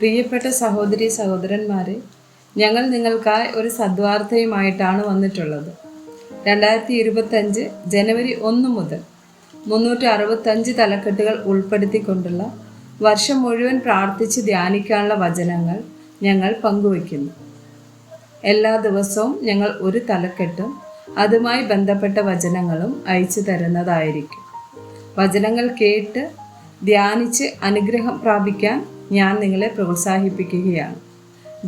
പ്രിയപ്പെട്ട സഹോദരി സഹോദരന്മാരെ, ഞങ്ങൾ നിങ്ങൾക്കായി ഒരു സദ്വാർത്തയുമായിട്ടാണ് വന്നിട്ടുള്ളത്. 2025 ജനുവരി 1 മുതൽ 365 തലക്കെട്ടുകൾ ഉൾപ്പെടുത്തിക്കൊണ്ടുള്ള വർഷം മുഴുവൻ പ്രാർത്ഥിച്ച് ധ്യാനിക്കാനുള്ള വചനങ്ങൾ ഞങ്ങൾ പങ്കുവയ്ക്കുന്നു. എല്ലാ ദിവസവും ഞങ്ങൾ ഒരു തലക്കെട്ടും അതുമായി ബന്ധപ്പെട്ട വചനങ്ങളും അയച്ചു തരുന്നതായിരിക്കും. വചനങ്ങൾ കേട്ട് ധ്യാനിച്ച് അനുഗ്രഹം പ്രാപിക്കാൻ ഞാൻ നിങ്ങളെ പ്രോത്സാഹിപ്പിക്കുകയാണ്.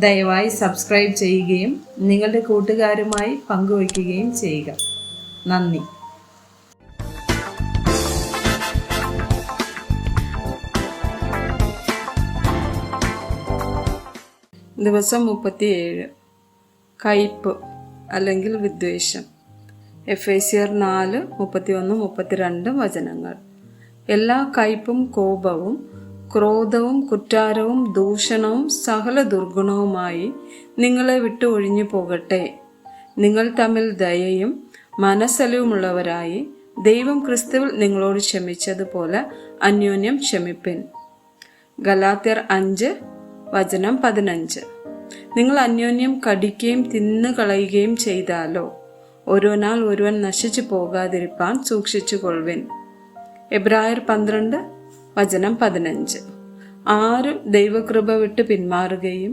ദയവായി സബ്സ്ക്രൈബ് ചെയ്യുകയും നിങ്ങളുടെ കൂട്ടുകാരുമായി പങ്കുവയ്ക്കുകയും ചെയ്യുക. നന്ദി. ദിവസം 37. കയ്പ് അല്ലെങ്കിൽ വിദ്വേഷം. എഫേസ്യർ 4:31-32 വചനങ്ങൾ. എല്ലാ കയ്പും കോപവും ക്രോധവും കുറ്റാരവും ദൂഷണവും സകല ദുർഗുണവുമായി നിങ്ങളെ വിട്ടു ഒഴിഞ്ഞു പോകട്ടെ. നിങ്ങൾ തമ്മിൽ ദയയും മനസ്സലിവുമുള്ളവരായി ദൈവം ക്രിസ്തുവിൽ നിങ്ങളോട് ക്ഷമിച്ചതുപോലെ അന്യോന്യം ക്ഷമിപ്പിൻ. ഗലാത്യർ 5:15. നിങ്ങൾ അന്യോന്യം കടിക്കുകയും തിന്നുകളയുകയും ചെയ്താലോ ഓരോനാൾ ഒരുവൻ നശിച്ചു പോകാതിരിപ്പാൻ സൂക്ഷിച്ചു കൊള്ളുവിൻ. എബ്രായർ 12:15. ആരും ദൈവകൃപ വിട്ട് പിന്മാറുകയും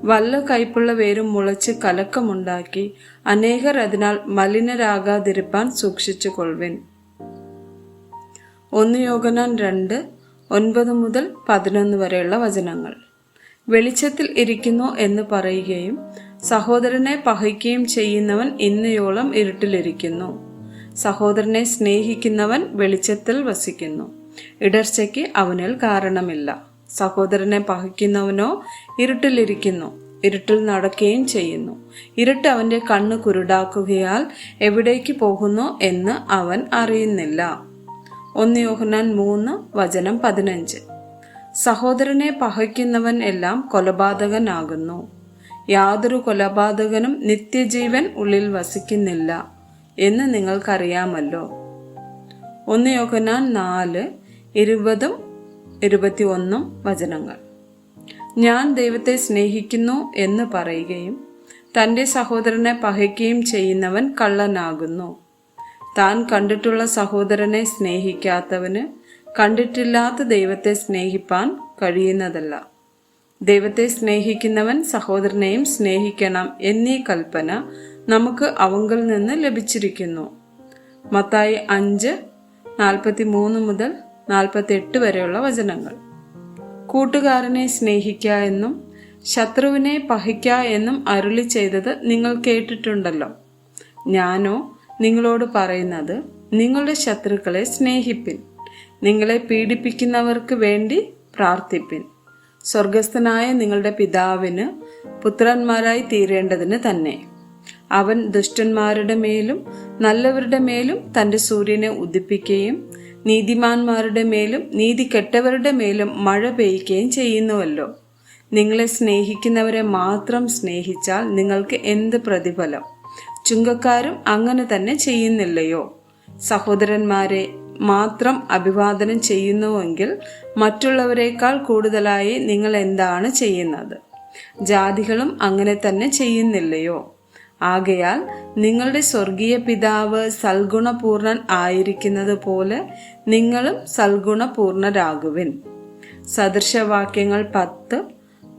വല്ല കയ്പുള്ള വേരും മുളച്ച് കലക്കമുണ്ടാക്കി അനേകർ അതിനാൽ മലിനരാകാതിരിപ്പാൻ സൂക്ഷിച്ചു കൊള്ളുവിൻ. 1 യോഹന്നാൻ 2:9-11 വരെയുള്ള വചനങ്ങൾ. വെളിച്ചത്തിൽ ഇരിക്കുന്നു എന്ന് പറയുകയും സഹോദരനെ പകയ്ക്കുകയും ചെയ്യുന്നവൻ ഇന്നയോളം ഇരുട്ടിലിരിക്കുന്നു. സഹോദരനെ സ്നേഹിക്കുന്നവൻ വെളിച്ചത്തിൽ വസിക്കുന്നു. ഇടർച്ചയ്ക്ക് അവനിൽ കാരണമില്ല. സഹോദരനെ പകയ്ക്കുന്നവനോ ഇരുട്ടിലിരിക്കുന്നു, ഇരുട്ടിൽ നടക്കുകയും ചെയ്യുന്നു. ഇരുട്ട് അവന്റെ കണ്ണ് കുരുടാക്കുകയാൽ എവിടേക്ക് പോകുന്നു എന്ന് അവൻ അറിയുന്നില്ല. 1 യോഹന്നാൻ 3:15. സഹോദരനെ പകയ്ക്കുന്നവൻ എല്ലാം കൊലപാതകനാകുന്നു. യാതൊരു കൊലപാതകനും നിത്യജീവൻ ഉള്ളിൽ വസിക്കുന്നില്ല എന്ന് നിങ്ങൾക്കറിയാമല്ലോ. 1 യോഹന്നാൻ 4:20-21 വചനങ്ങൾ. ഞാൻ ദൈവത്തെ സ്നേഹിക്കുന്നു എന്ന് പറയുകയും തൻ്റെ സഹോദരനെ പകയ്ക്കുകയും ചെയ്യുന്നവൻ കള്ളനാകുന്നു. താൻ കണ്ടിട്ടുള്ള സഹോദരനെ സ്നേഹിക്കാത്തവന് കണ്ടിട്ടില്ലാത്ത ദൈവത്തെ സ്നേഹിപ്പാൻ കഴിയുന്നതല്ല. ദൈവത്തെ സ്നേഹിക്കുന്നവൻ സഹോദരനെയും സ്നേഹിക്കണം എന്നീ കൽപ്പന നമുക്ക് അവങ്കിൽ നിന്ന് ലഭിച്ചിരിക്കുന്നു. മത്തായി 5:43-48 വരെയുള്ള വചനങ്ങൾ. കൂട്ടുകാരനെ സ്നേഹിക്കുക എന്നും ശത്രുവിനെ പകയ്ക്കുക എന്നും അരുളി ചെയ്തത് നിങ്ങൾ കേട്ടിട്ടുണ്ടല്ലോ. ഞാനോ നിങ്ങളോട് പറയുന്നത്, നിങ്ങളുടെ ശത്രുക്കളെ സ്നേഹിപ്പിൻ, നിങ്ങളെ പീഡിപ്പിക്കുന്നവർക്ക് വേണ്ടി പ്രാർത്ഥിപ്പിൻ. സ്വർഗസ്ഥനായ നിങ്ങളുടെ പിതാവിന് പുത്രന്മാരായി തീരേണ്ടതിന് തന്നെ. അവൻ ദുഷ്ടന്മാരുടെ മേലും നല്ലവരുടെ മേലും തൻ്റെ സൂര്യനെ ഉദിപ്പിക്കുകയും നീതിമാന്മാരുടെ മേലും നീതി കെട്ടവരുടെ മേലും മഴ പെയ്യുകയും ചെയ്യുന്നുവല്ലോ. നിങ്ങളെ സ്നേഹിക്കുന്നവരെ മാത്രം സ്നേഹിച്ചാൽ നിങ്ങൾക്ക് എന്ത് പ്രതിഫലം? ചുങ്കക്കാരും അങ്ങനെ തന്നെ ചെയ്യുന്നില്ലയോ? സഹോദരന്മാരെ മാത്രം അഭിവാദനം ചെയ്യുന്നുവെങ്കിൽ മറ്റുള്ളവരെക്കാൾ കൂടുതലായി നിങ്ങൾ എന്താണ് ചെയ്യുന്നത്? ജാതികളും അങ്ങനെ തന്നെ ചെയ്യുന്നില്ലയോ? ആകയാൽ നിങ്ങളുടെ സ്വർഗീയ പിതാവ് സൽഗുണപൂർണൻ ആയിരിക്കുന്നത് പോലെ നിങ്ങളും സൽഗുണപൂർണരാകുവിൻ. സദൃശവാക്യങ്ങൾ 10,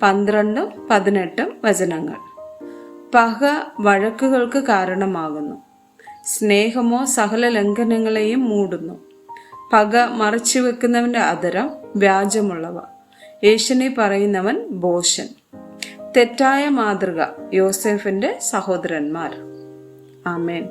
12, 18 വചനങ്ങൾ. പക വഴക്കുകൾക്ക് കാരണമാകുന്നു. സ്നേഹമോ സകല ലംഘനങ്ങളെയും മൂടുന്നു. പക മറച്ചുവെക്കുന്നവന്റെ അധരം വ്യാജമുള്ളവ. ഏഷണി പറയുന്നവൻ ഭോഷൻ. തെറ്റായ മാതൃക യോസേഫിന്റെ സഹോദരന്മാർ. ആമേൻ.